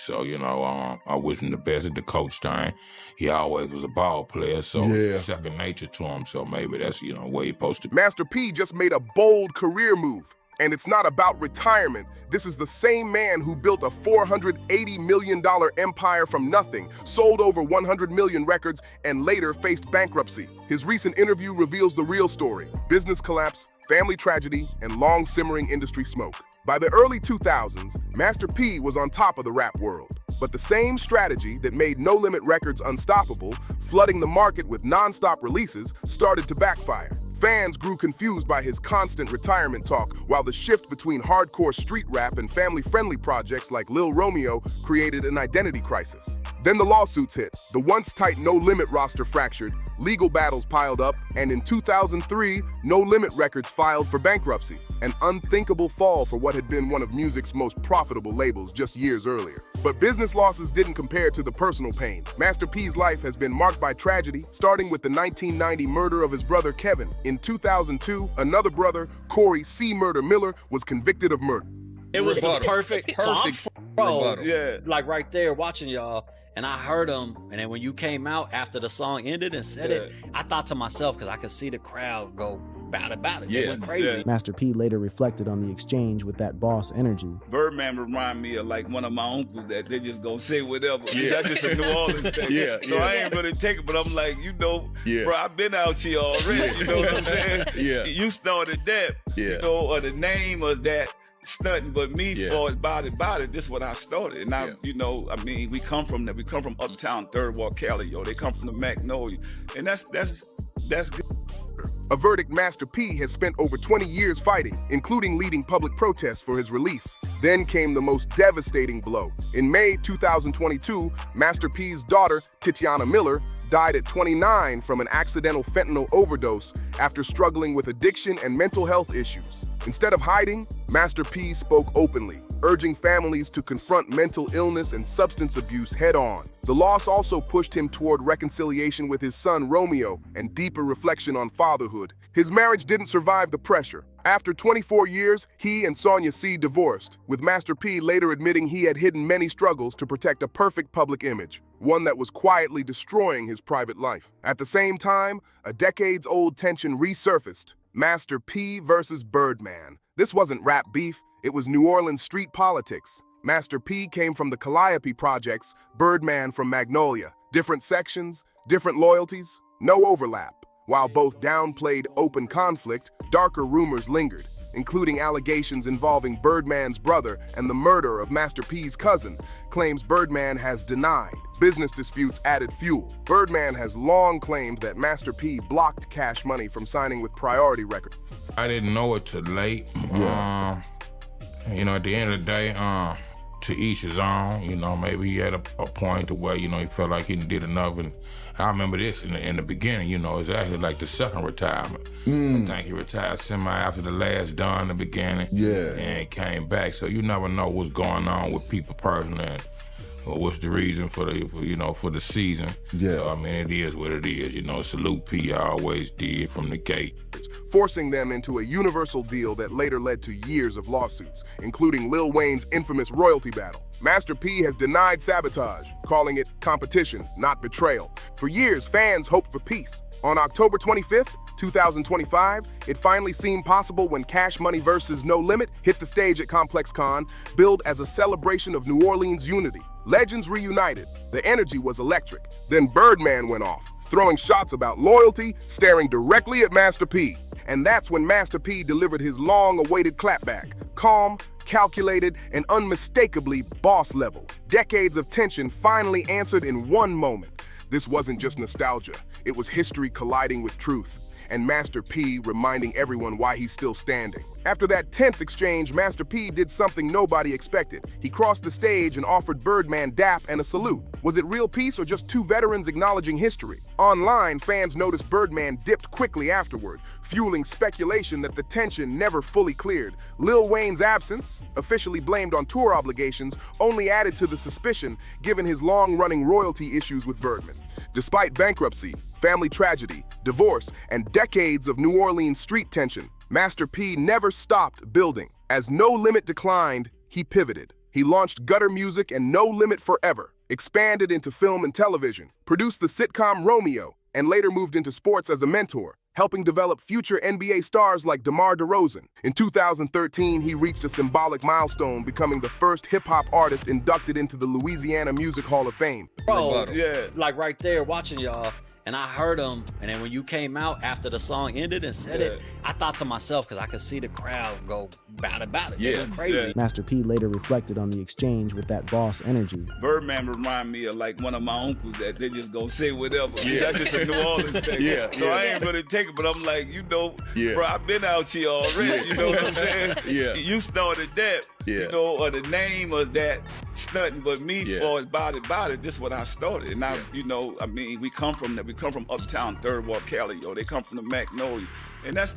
So, I wish him the best at the coach thing. He always was a ball player, so it's second nature to him. So maybe that's, where he's supposed to be. Master P just made a bold career move. And it's not about retirement. This is the same man who built a $480 million empire from nothing, sold over 100 million records, and later faced bankruptcy. His recent interview reveals the real story: business collapse, family tragedy, and long-simmering industry smoke. By the early 2000s, Master P was on top of the rap world. But the same strategy that made No Limit Records unstoppable, flooding the market with non-stop releases, started to backfire. Fans grew confused by his constant retirement talk, while the shift between hardcore street rap and family-friendly projects like Lil Romeo created an identity crisis. Then the lawsuits hit. The once tight No Limit roster fractured, legal battles piled up, and in 2003, No Limit Records filed for bankruptcy, an unthinkable fall for what had been one of music's most profitable labels just years earlier. But business losses didn't compare to the personal pain. Master P's life has been marked by tragedy, starting with the 1990 murder of his brother Kevin. In 2002, another brother, Corey C. Murder Miller, was convicted of murder. It was the perfect Bro, like right there watching y'all, and I heard him, and then when you came out after the song ended and said it, I thought to myself, because I could see the crowd go about it. It went crazy. Master P later reflected on the exchange with that boss energy. Birdman remind me of like one of my uncles that they just gonna say whatever. That's just a New Orleans thing. So I ain't gonna take it, but I'm like, bro, I've been out here already. You know what I'm saying? You started that, or the name of that. Stunting, but me for about it, this is what I started. And we come from that. We come from uptown, Third Ward, Cali, They come from the Magnolia. And that's good. A verdict Master P has spent over 20 years fighting, including leading public protests for his release. Then came the most devastating blow. In May 2022, Master P's daughter, Titiana Miller, died at 29 from an accidental fentanyl overdose after struggling with addiction and mental health issues. Instead of hiding, Master P spoke openly, urging families to confront mental illness and substance abuse head-on. The loss also pushed him toward reconciliation with his son Romeo and deeper reflection on fatherhood. His marriage didn't survive the pressure. After 24 years, he and Sonia C. divorced, with Master P later admitting he had hidden many struggles to protect a perfect public image, one that was quietly destroying his private life. At the same time, a decades-old tension resurfaced: Master P versus Birdman. This wasn't rap beef, it was New Orleans street politics. Master P came from the Calliope projects, Birdman from Magnolia. Different sections, different loyalties, no overlap. While both downplayed open conflict, darker rumors lingered, including allegations involving Birdman's brother and the murder of Master P's cousin, claims Birdman has denied. Business disputes added fuel. Birdman has long claimed that Master P blocked Cash Money from signing with Priority Records. I didn't know it till late. At the end of the day, to each his own. Maybe he had a point to where, he felt like he did enough. And I remember this in the beginning, it's actually like the second retirement. I think he retired semi after the last done in the beginning. And came back. So you never know what's going on with people personally and what's the reason for the season. So, it is what it is. Salute P, I always did from the gate. Forcing them into a universal deal that later led to years of lawsuits, including Lil Wayne's infamous royalty battle. Master P has denied sabotage, calling it competition, not betrayal. For years, fans hoped for peace. On October 25th, 2025, it finally seemed possible when Cash Money vs. No Limit hit the stage at Complex Con, billed as a celebration of New Orleans unity. Legends reunited. The energy was electric. Then Birdman went off, throwing shots about loyalty, staring directly at Master P. And that's when Master P delivered his long-awaited clapback. Calm, calculated, and unmistakably boss level. Decades of tension finally answered in one moment. This wasn't just nostalgia. It was history colliding with truth, and Master P reminding everyone why he's still standing. After that tense exchange, Master P did something nobody expected. He crossed the stage and offered Birdman dap and a salute. Was it real peace or just two veterans acknowledging history? Online, fans noticed Birdman dipped quickly afterward, fueling speculation that the tension never fully cleared. Lil Wayne's absence, officially blamed on tour obligations, only added to the suspicion given his long-running royalty issues with Birdman. Despite bankruptcy, family tragedy, divorce, and decades of New Orleans street tension, Master P never stopped building. As No Limit declined, he pivoted. He launched Gutter Music and No Limit Forever, expanded into film and television, produced the sitcom Romeo, and later moved into sports as a mentor, helping develop future NBA stars like DeMar DeRozan. In 2013, he reached a symbolic milestone, becoming the first hip-hop artist inducted into the Louisiana Music Hall of Fame. Bro, yeah, like right there watching y'all, and I heard him, and then when you came out after the song ended and said it, I thought to myself, because I could see the crowd go about it. They went crazy. Yeah. Master P later reflected on the exchange with that boss energy. Birdman remind me of like one of my uncles that they just gonna say whatever. That's just a New Orleans thing. So I ain't really take it, but I'm like, bro, I've been out here already. You know what I'm saying? You started that. You know, or the name of that, it's nothing but me for about it. This is what I started. And I, I mean, we come from uptown, Third Ward, Cali, they come from the Magnolia. And that's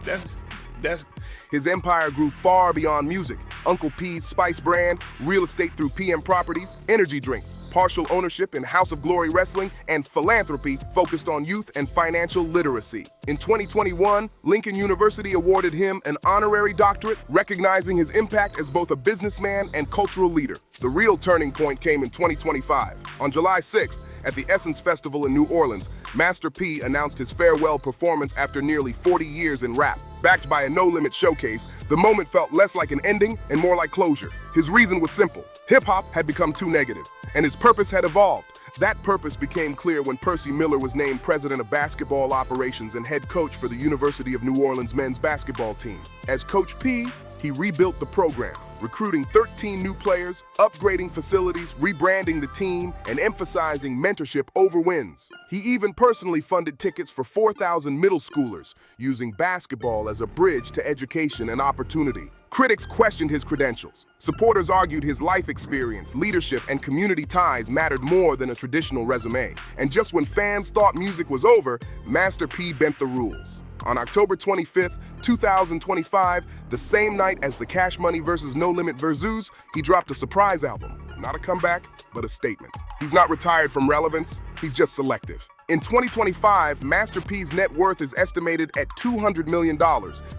his empire grew far beyond music. Uncle P's spice brand, real estate through PM Properties, energy drinks, partial ownership in House of Glory Wrestling, and philanthropy focused on youth and financial literacy. In 2021, Lincoln University awarded him an honorary doctorate, recognizing his impact as both a businessman and cultural leader. The real turning point came in 2025. On July 6th, at the Essence Festival in New Orleans, Master P announced his farewell performance after nearly 40 years in rap. Backed by a No Limit showcase, the moment felt less like an ending and more like closure. His reason was simple. Hip-hop had become too negative, and his purpose had evolved. That purpose became clear when Percy Miller was named president of basketball operations and head coach for the University of New Orleans men's basketball team. As Coach P, he rebuilt the program, recruiting 13 new players, upgrading facilities, rebranding the team, and emphasizing mentorship over wins. He even personally funded tickets for 4,000 middle schoolers, using basketball as a bridge to education and opportunity. Critics questioned his credentials. Supporters argued his life experience, leadership, and community ties mattered more than a traditional resume. And just when fans thought music was over, Master P bent the rules. On October 25th, 2025, the same night as the Cash Money vs. No Limit Versus, he dropped a surprise album. Not a comeback, but a statement. He's not retired from relevance, he's just selective. In 2025, Master P's net worth is estimated at $200 million,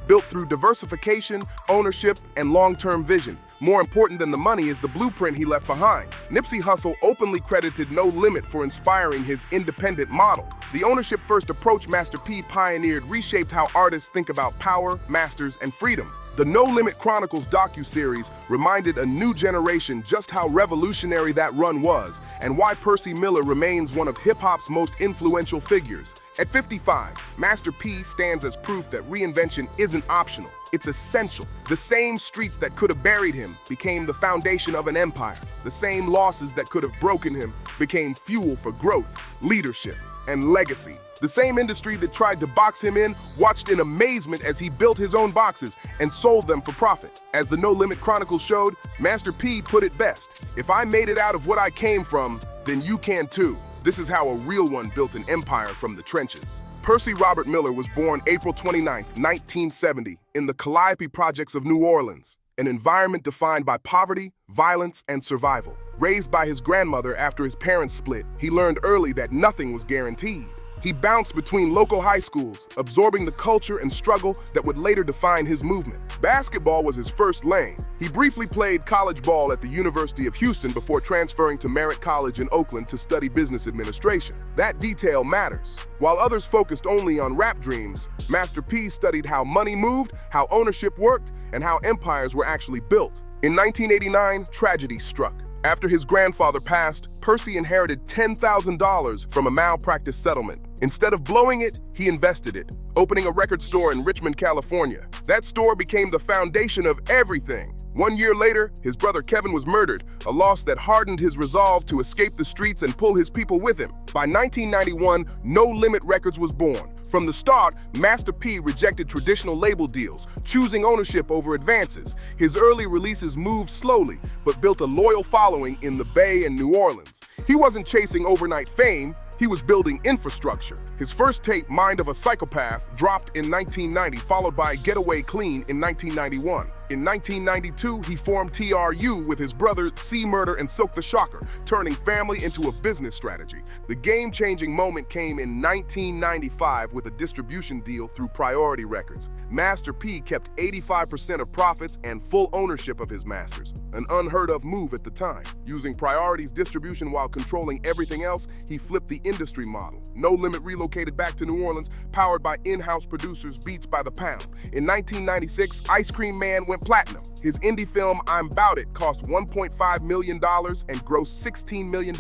built through diversification, ownership, and long-term vision. More important than the money is the blueprint he left behind. Nipsey Hussle openly credited No Limit for inspiring his independent model. The ownership-first approach Master P pioneered reshaped how artists think about power, masters, and freedom. The No Limit Chronicles docuseries reminded a new generation just how revolutionary that run was and why Percy Miller remains one of hip-hop's most influential figures. At 55, Master P stands as proof that reinvention isn't optional. It's essential. The same streets that could have buried him became the foundation of an empire. The same losses that could have broken him became fuel for growth, leadership, and legacy. The same industry that tried to box him in watched in amazement as he built his own boxes and sold them for profit. As the No Limit Chronicles showed, Master P put it best. If I made it out of what I came from, then you can too. This is how a real one built an empire from the trenches. Percy Robert Miller was born April 29, 1970, in the Calliope Projects of New Orleans, an environment defined by poverty, violence, and survival. Raised by his grandmother after his parents split, he learned early that nothing was guaranteed. He bounced between local high schools, absorbing the culture and struggle that would later define his movement. Basketball was his first lane. He briefly played college ball at the University of Houston before transferring to Merritt College in Oakland to study business administration. That detail matters. While others focused only on rap dreams, Master P studied how money moved, how ownership worked, and how empires were actually built. In 1989, tragedy struck. After his grandfather passed, Percy inherited $10,000 from a malpractice settlement. Instead of blowing it, he invested it, opening a record store in Richmond, California. That store became the foundation of everything. 1 year later, his brother Kevin was murdered, a loss that hardened his resolve to escape the streets and pull his people with him. By 1991, No Limit Records was born. From the start, Master P rejected traditional label deals, choosing ownership over advances. His early releases moved slowly, but built a loyal following in the Bay and New Orleans. He wasn't chasing overnight fame, he was building infrastructure. His first tape, Mind of a Psychopath, dropped in 1990, followed by Getaway Clean in 1991. In 1992, he formed TRU with his brother C-Murder and Silk the Shocker, turning family into a business strategy. The game-changing moment came in 1995 with a distribution deal through Priority Records. Master P kept 85% of profits and full ownership of his masters, an unheard-of move at the time. Using Priority's distribution while controlling everything else, he flipped the industry model. No Limit relocated back to New Orleans, powered by in-house producers Beats by the Pound. In 1996, Ice Cream Man went platinum. His indie film, I'm 'Bout It, cost $1.5 million and grossed $16 million.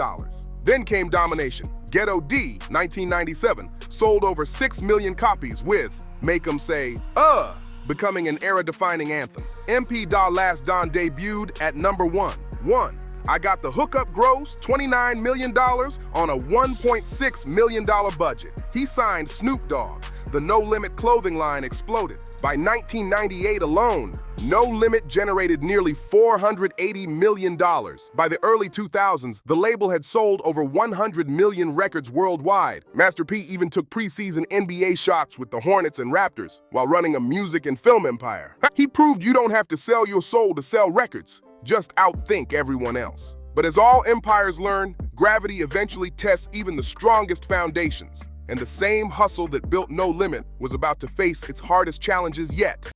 Then came Domination. Ghetto D, 1997, sold over 6 million copies with Make 'Em Say, becoming an era-defining anthem. MP Da Last Don debuted at number 1. I Got the Hookup gross $29 million on a $1.6 million budget. He signed Snoop Dogg. The No Limit clothing line exploded. By 1998 alone, No Limit generated nearly $480 million. By the early 2000s, the label had sold over 100 million records worldwide. Master P even took preseason NBA shots with the Hornets and Raptors while running a music and film empire. He proved you don't have to sell your soul to sell records. Just outthink everyone else. But as all empires learn, gravity eventually tests even the strongest foundations. And the same hustle that built No Limit was about to face its hardest challenges yet.